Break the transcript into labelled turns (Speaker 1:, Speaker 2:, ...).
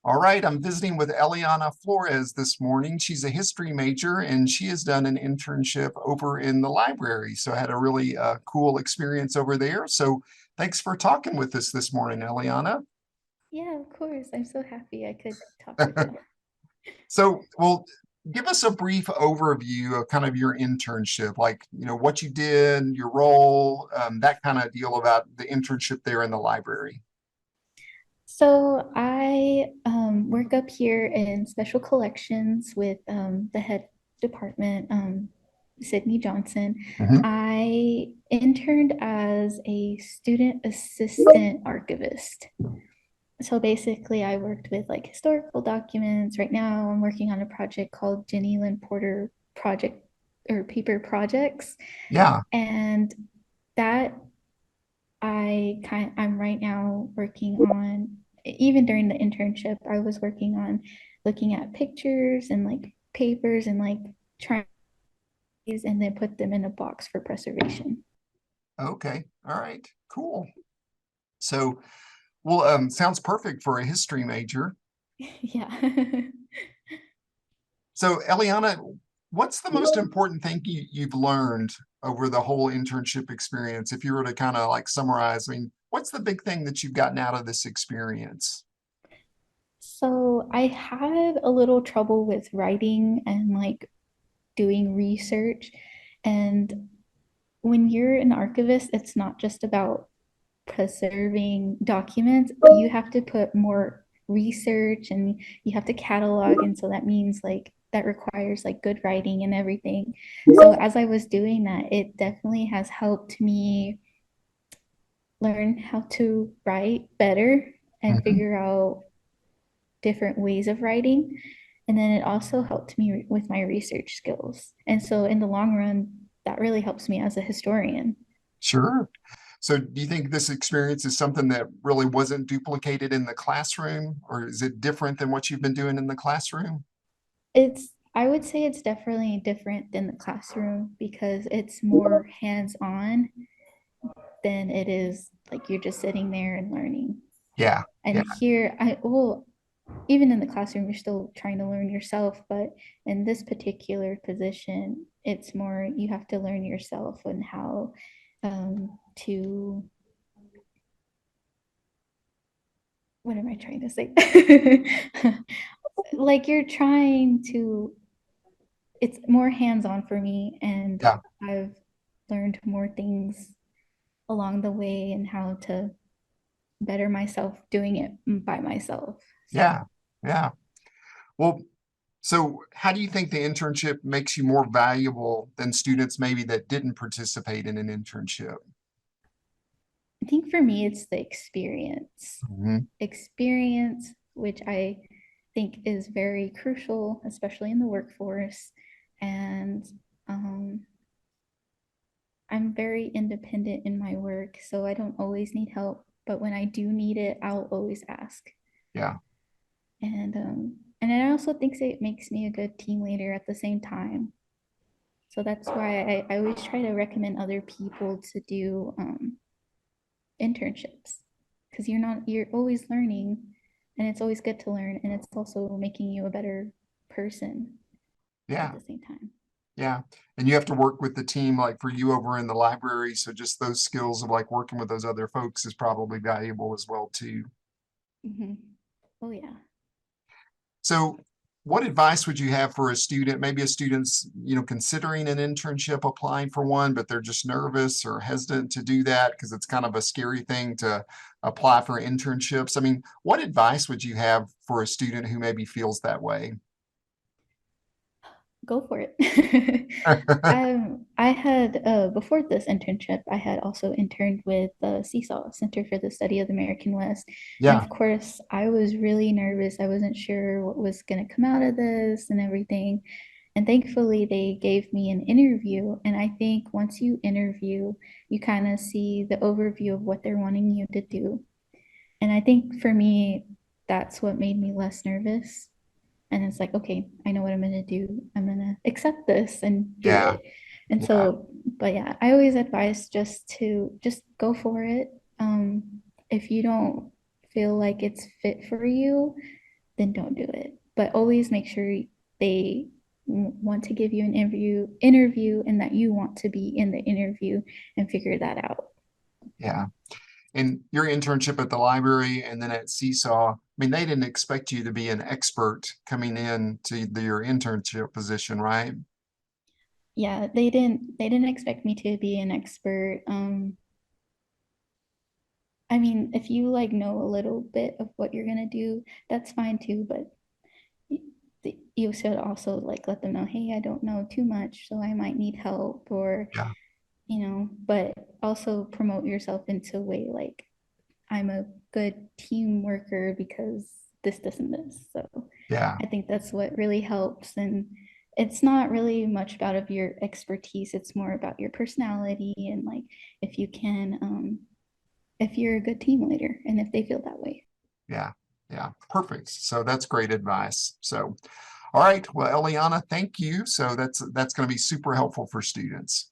Speaker 1: All right, I'm visiting with Eliana Flores this morning. She's a history major and she has done an internship over in the library. So I had a really cool experience over there. So thanks for talking with us this morning, Eliana.
Speaker 2: Yeah, of course. I'm so happy I could talk with you.
Speaker 1: So, give us a brief overview of kind of your internship, like, what you did, your role, that kind of deal about the internship there in the library.
Speaker 2: So I work up here in special collections with the head department, Sydney Johnson.
Speaker 1: Mhm.
Speaker 2: I interned as a student assistant archivist. So basically, I worked with like historical documents. Right now, I'm working on a project called Jenny Lynn Porter Project or Paper Projects.
Speaker 1: Yeah.
Speaker 2: And that I'm right now working on, even during the internship, I was working on looking at pictures and like papers and like trying these and then put them in a box for preservation.
Speaker 1: Okay. All right. Cool. So, sounds perfect for a history major.
Speaker 2: Yeah.
Speaker 1: So, Eliana, what's the most important thing you've learned over the whole internship experience? If you were to kind of like summarize, I mean, what's the big thing that you've gotten out of this experience?
Speaker 2: So I had a little trouble with writing and like doing research. And when you're an archivist, it's not just about preserving documents. You have to put more research and you have to catalog. And so that means like that requires like good writing and everything. So as I was doing that, it definitely has helped me learn how to write better and
Speaker 1: Mhm.
Speaker 2: figure out different ways of writing. And then it also helped me with my research skills. And so in the long run, that really helps me as a historian.
Speaker 1: Sure. So, do you think this experience is something that really wasn't duplicated in the classroom, or is it different than what you've been doing in the classroom?
Speaker 2: I would say it's definitely different than the classroom because it's more hands-on than it is like you're just sitting there and learning.
Speaker 1: Yeah. Yeah.
Speaker 2: And here, well, even in the classroom, you're still trying to learn yourself, but in this particular position, it's more you have to learn yourself and how to, what am I trying to say? Like you're trying to, it's more hands-on for me, and
Speaker 1: Yeah.
Speaker 2: I've learned more things along the way and how to better myself doing it by myself. So
Speaker 1: Yeah. Yeah. Well, so how do you think the internship makes you more valuable than students maybe that didn't participate in an internship?
Speaker 2: I think for me, it's the experience.
Speaker 1: Mhm.
Speaker 2: Experience, which I think is very crucial, especially in the workforce. And um, I'm very independent in my work, so I don't always need help. But when I do need it, I'll always ask.
Speaker 1: Yeah.
Speaker 2: And I also think it makes me a good team leader at the same time. So that's why I always try to recommend other people to do internships because you're always learning and it's always good to learn and it's also making you a better person at
Speaker 1: Yeah.
Speaker 2: the same time.
Speaker 1: Yeah. And you have to work with the team like for you over in the library. So just those skills of like working with those other folks is probably valuable as well too.
Speaker 2: Mm-hmm. Oh yeah.
Speaker 1: So what advice would you have for a student, maybe a student's, considering an internship, applying for one, but they're just nervous or hesitant to do that because it's kind of a scary thing to apply for internships? I mean, what advice would you have for a student who maybe feels that way?
Speaker 2: Go for it. I had before this internship, I had also interned with the CSAW Center for the Study of the American West, and
Speaker 1: Yeah.
Speaker 2: of course, I was really nervous. I wasn't sure what was going to come out of this and everything. And thankfully, they gave me an interview. And I think once you interview, you kind of see the overview of what they're wanting you to do. And I think for me, that's what made me less nervous. And it's like, okay, I know what I'm going to do. I'm going to accept this and do
Speaker 1: Yeah.
Speaker 2: it. And
Speaker 1: Yeah.
Speaker 2: so, but yeah, I always advise just go for it. If you don't feel like it's fit for you, then don't do it. But always make sure they want to give you an interview and that you want to be in the interview and figure that out.
Speaker 1: Yeah. And your internship at the library and then at Seesaw, I mean, they didn't expect you to be an expert coming in to your internship position, right?
Speaker 2: Yeah, they didn't expect me to be an expert. I mean, if you like know a little bit of what you're gonna do, that's fine too, but you should also like let them know, hey, I don't know too much, so I might need help, or
Speaker 1: Yeah.
Speaker 2: but also promote yourself into a way like I'm a good team worker because this and this. So
Speaker 1: Yeah.
Speaker 2: I think that's what really helps. And it's not really much about of your expertise. It's more about your personality and like if you can, if you're a good team leader and if they feel that way.
Speaker 1: Yeah. Yeah. Perfect. So that's great advice. So, all right. Well, Eliana, thank you. So that's going to be super helpful for students.